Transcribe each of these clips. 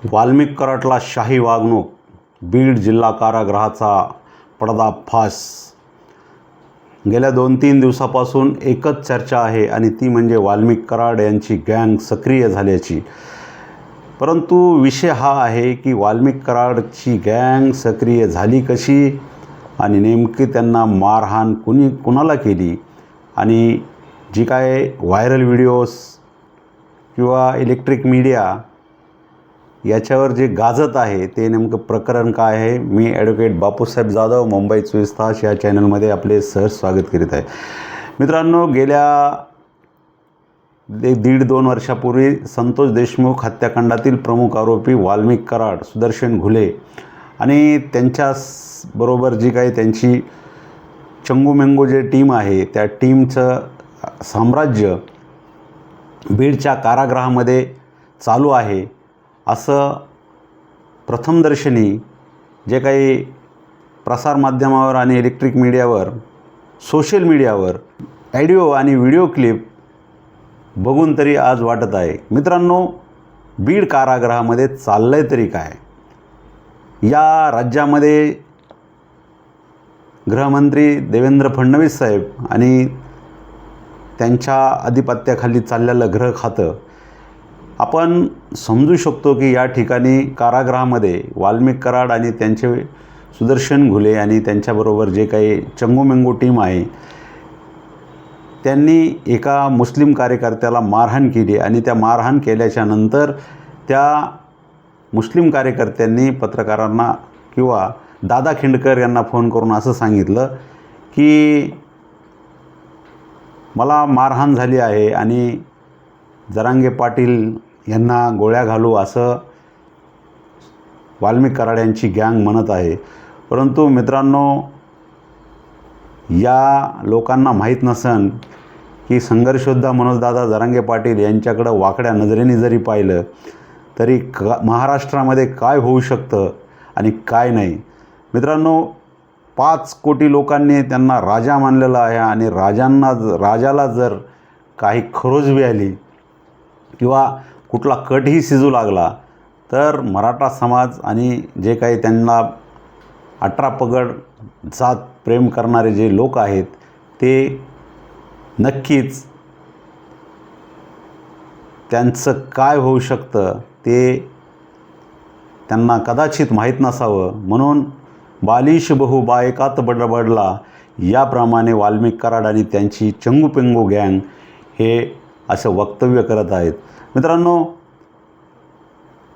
वाल्मिक कराडला शाही वागणूक, बीड जिल्हा कारागृहाचा पडदाफाश। गेल्या 2-3 दिवसापासून एकच चर्चा आहे आणि ती म्हणजे वाल्मिक कराड यांची गँग सक्रिय झाल्याची। परंतु विषय हा आहे की वाल्मिक कराडची गँग सक्रिय झाली कशी आणि नेमकी त्यांना मारहाण कुणाला केली आणि जी काय व्हायरल व्हिडिओज किंवा इलेक्ट्रिक मीडिया याच्यावर जे गाजत आहे ते नेमकं प्रकरण काय आहे। मी ॲडव्होकेट बापूसाहेब जाधव मुंबई 24 तास या चॅनलमध्ये आपले सहर्ष स्वागत करीत आहे। मित्रांनो, गेल्या 1.5-2 वर्षापूर्वी संतोष देशमुख हत्याकांडातील प्रमुख आरोपी वाल्मिक कराड, सुदर्शन घुले आणि त्यांच्याबरोबर जी काही त्यांची चंगूमेंगू जे टीम आहे त्या टीमचं साम्राज्य बीडच्या कारागृहामध्ये चालू आहे असं प्रथमदर्शनी जे काही प्रसारमाध्यमावर आणि इलेक्ट्रिक मीडियावर, सोशल मीडियावर ऑडिओ आणि व्हिडिओ क्लिप बघून तरी आज वाटत आहे। मित्रांनो, बीड कारागृहामध्ये चाललंय तरी काय? या राज्यामध्ये गृहमंत्री देवेंद्र फडणवीस साहेब आणि त्यांच्या अधिपत्याखाली चाललेलं गृह खातं आपण समजू शकतो की या ठिकाणी कारागृहामध्ये वाल्मिक कराड आणि त्यांचे सुदर्शन घुले आणि त्यांच्याबरोबर जे काही चंगूमेंगू टीम आहे त्यांनी एका मुस्लिम कार्यकर्त्याला मारहाण केली आणि त्या मारहाण केल्याच्या नंतर त्या मुस्लिम कार्यकर्त्यांनी पत्रकारांना किंवा दादा खिंडकर यांना फोन करून असं सांगितलं की मला मारहाण झाली आहे आणि जरांगे पाटील यांना गोळ्या घालू असं वाल्मिक कराड यांची गँग म्हणत आहे। परंतु मित्रांनो, या लोकांना माहीत नसन की संघर्षयोद्धा मनोजदादा जरांगे पाटील यांच्याकडं वाकड्या नजरेने जरी पाहिलं तरी महाराष्ट्रामध्ये काय होऊ शकतं आणि काय नाही। मित्रांनो, 5 कोटी लोकांनी त्यांना राजा मानलेलं आहे आणि राजाला जर काही खरोजवी आली किंवा कुठला कटही शिजू लागला तर मराठा समाज आणि जे काही त्यांना 18 पगड जात प्रेम करणारे जे लोक आहेत ते नक्कीच त्यांचं काय होऊ शकतं ते त्यांना कदाचित माहीत नसावं, म्हणून बालिश बहु बायकात बडबडला याप्रमाणे वाल्मिक कराड आणि त्यांची चंगूपेंगू गँग हे असं वक्तव्य करत आहेत। मित्रांनो,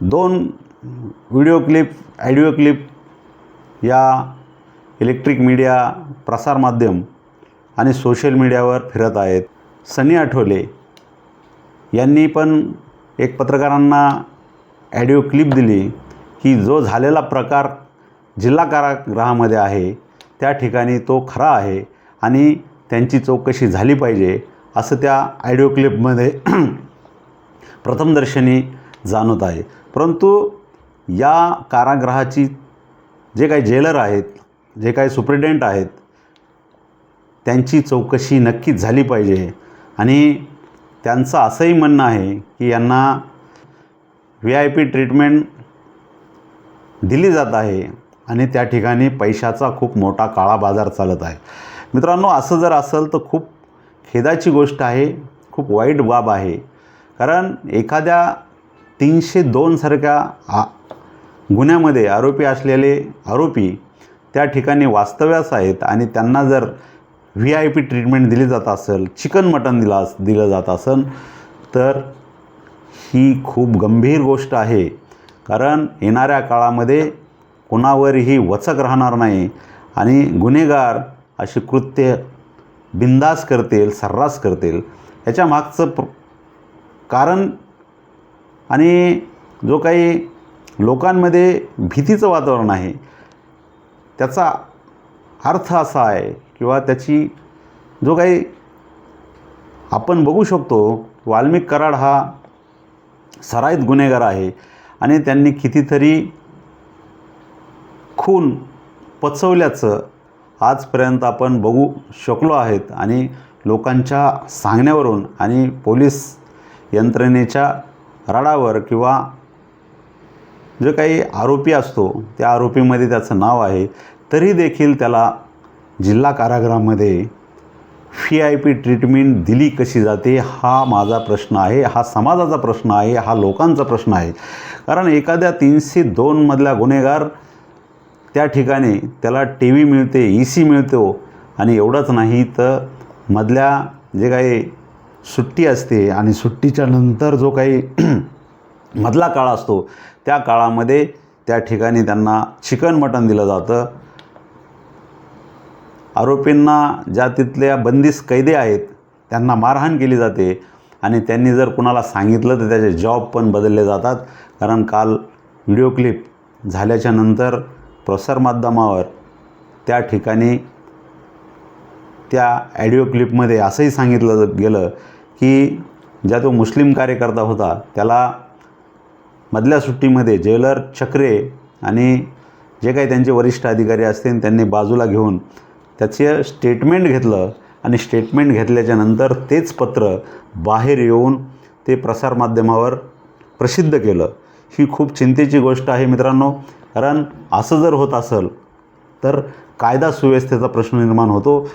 2 व्हिडिओ क्लिप, ऑडिओ क्लिप या इलेक्ट्रिक मीडिया, प्रसारमाध्यम आणि सोशल मीडियावर फिरत आहेत। सनी आठवले यांनी पण एक पत्रकारांना ऑडिओ क्लिप दिली की जो झालेला प्रकार जिल्हा कारागृहामध्ये आहे त्या ठिकाणी तो खरा आहे आणि त्यांची चौकशी झाली पाहिजे असं त्या ऑडिओ क्लिपमध्ये प्रथमदर्शनी जाणवत आहे। परंतु या कारागृहाची जे काही जेलर आहेत, जे काही सुप्रिटेंडेंट आहेत त्यांची चौकशी नक्कीच झाली पाहिजे आणि त्यांचं असंही म्हणणं आहे की यांना VIP ट्रीटमेंट दिली जात आहे आणि त्या ठिकाणी पैशाचा खूप मोठा काळा बाजार चालत आहे। मित्रांनो, असं जर असेल तर खूप खेदाची गोष्ट आहे, खूप वाईट बाब आहे। कारण एखाद्या 302 सारख्या गुन्ह्यामध्ये आरोपी असलेले आरोपी त्या ठिकाणी वास्तव्यास आहेत आणि त्यांना जर VIP ट्रीटमेंट दिली जात असेल, चिकन मटन दिलं जात असेल तर ही खूप गंभीर गोष्ट आहे। कारण येणाऱ्या काळामध्ये कोणावरही वचक राहणार नाही आणि गुन्हेगार अशी कृत्य बिंदास करतील, सर्रास करतील। याच्या मागचं कारण आणि जो काही लोकांमध्ये भीतीचं वातावरण आहे त्याचा अर्थ असा आहे किंवा त्याची जो काही आपण बघू शकतो, वाल्मिक कराड हा सराईत गुन्हेगार आहे आणि त्यांनी कितीतरी खून पचवल्याचं आजपर्यंत आपण बघू शकलो आहेत आणि लोकांच्या सांगण्यावरून आणि पोलीस यंत्रणेच्या रडावर किंवा जो काही आरोपी असतो त्या आरोपीमध्ये त्याचं नाव आहे, तरी देखील त्याला जिल्हा कारागृहामध्ये VIP ट्रीटमेंट दिली कशी जाते, हा माझा प्रश्न आहे, हा समाजाचा प्रश्न आहे, हा लोकांचा प्रश्न आहे. कारण एखाद्या 302 मधला गुन्हेगार त्या ठिकाणी त्याला TV मिळते, EC मिळतो आणि एवढंच नाही तर मधल्या जे काही सुट्टी असते आणि सुट्टीच्या नंतर जो काही मधला काळ असतो त्या काळामध्ये त्या ठिकाणी त्यांना चिकन मटण दिलं जातं. आरोपींना ज्या तिथल्या बंदिस्त कैदी आहेत त्यांना मारहाण केली जाते आणि त्यांनी जर कुणाला सांगितलं तर त्याचे जॉब पण बदलले जातात. कारण काल व्हिडिओ क्लिप झाल्याच्या नंतर प्रसारमाध्यमावर त्या ठिकाणी त्या ऑडिओ क्लिपमध्ये असंही सांगितलं गेलं की ज्या तो मुस्लिम कार्यकर्ता होता त्याला मधल्या सुट्टीमध्ये जेलर चक्रे आणि जे काही त्यांचे वरिष्ठ अधिकारी असतील त्यांनी बाजूला घेऊन त्याचे स्टेटमेंट घेतलं आणि स्टेटमेंट घेतल्याच्या नंतर तेच पत्र बाहेर येऊन ते प्रसारमाध्यमावर प्रसिद्ध केलं. ही खूप चिंतेची गोष्ट आहे मित्रांनो. कारण असं जर होत असेल तर कायदा सुव्यवस्थेचा प्रश्न निर्माण होतो.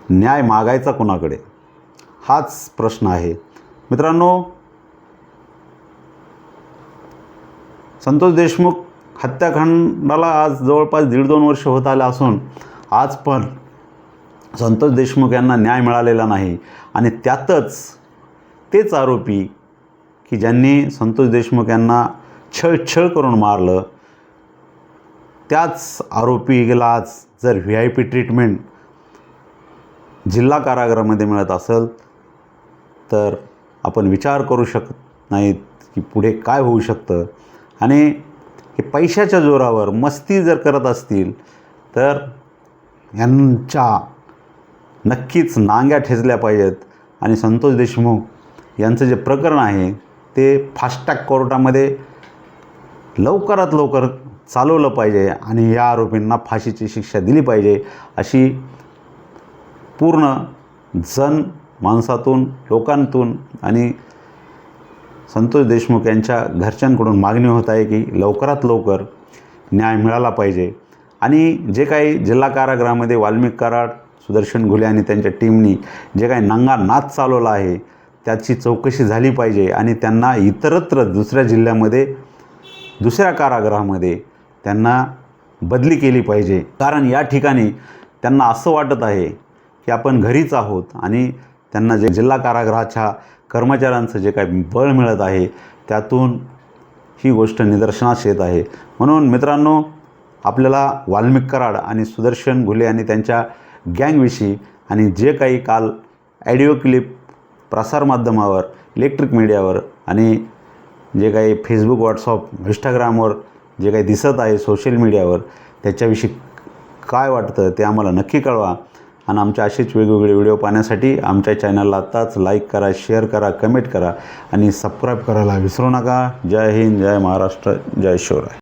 न्याय मागायचा कोणाकडे, हाच प्रश्न आहे मित्रांनो. संतोष देशमुख हत्याकांडाला आज जवळपास 1.5-2 वर्ष होत आले असून आज पण संतोष देशमुख यांना न्याय मिळालेला नाही. आणि त्यातच तेच आरोपी की ज्यांनी संतोष देशमुख यांना छळ करून मारलं, त्याच आरोपीला आज जर VIP ट्रीटमेंट जिल्हा कारागृहामध्ये मिळत असेल तर आपण विचार करू शकत नाहीत की पुढे काय होऊ शकतं. आणि हे पैशाच्या जोरावर मस्ती जर करत असतील तर यांच्या नक्कीच नांग्या ठेचल्या पाहिजेत. आणि संतोष देशमुख यांचं जे प्रकरण आहे ते फास्ट ट्रॅक कोर्टामध्ये लवकरात लवकर चालवलं पाहिजे आणि या आरोपींना फाशीची शिक्षा दिली पाहिजे अशी पूर्ण माणसातून, लोकांतून आणि संतोष देशमुख यांच्या घरच्यांकडून मागणी होत आहे की लवकरात लवकर न्याय मिळाला पाहिजे. आणि जे काही जिल्हा कारागृहामध्ये वाल्मिक कराड, सुदर्शन घुले आणि त्यांच्या टीमनी जे काही नंगा नाच चालवला आहे त्याची चौकशी झाली पाहिजे आणि त्यांना इतरत्र दुसऱ्या जिल्ह्यामध्ये, दुसऱ्या कारागृहामध्ये त्यांना बदली केली पाहिजे. कारण या ठिकाणी त्यांना असं वाटत आहे की आपण घरीच आहोत आणि त्यांना जे जिल्हा कारागृहाच्या कर्मचाऱ्यांचं जे काही बळ मिळत आहे त्यातून ही गोष्ट निदर्शनास येत आहे. म्हणून मित्रांनो, आपल्याला वाल्मिक कराड आणि सुदर्शन घुले आणि त्यांच्या गँगविषयी आणि जे काही काल ऑडिओ क्लिप प्रसारमाध्यमावर, इलेक्ट्रिक मीडियावर आणि जे काही फेसबुक, व्हॉट्सअप, इंस्टाग्रामवर जे काही दिसत आहे सोशल मीडियावर त्याच्याविषयी काय वाटतं ते आम्हाला नक्की कळवा. आणि आमच्या असेच वेगवेगळे व्हिडिओ पाहण्यासाठी आमच्या चॅनलला आत्ताच लाईक करा, शेअर करा, कमेंट करा आणि सबस्क्राईब करायला विसरू नका. जय हिंद, जय महाराष्ट्र, जय शिवराय.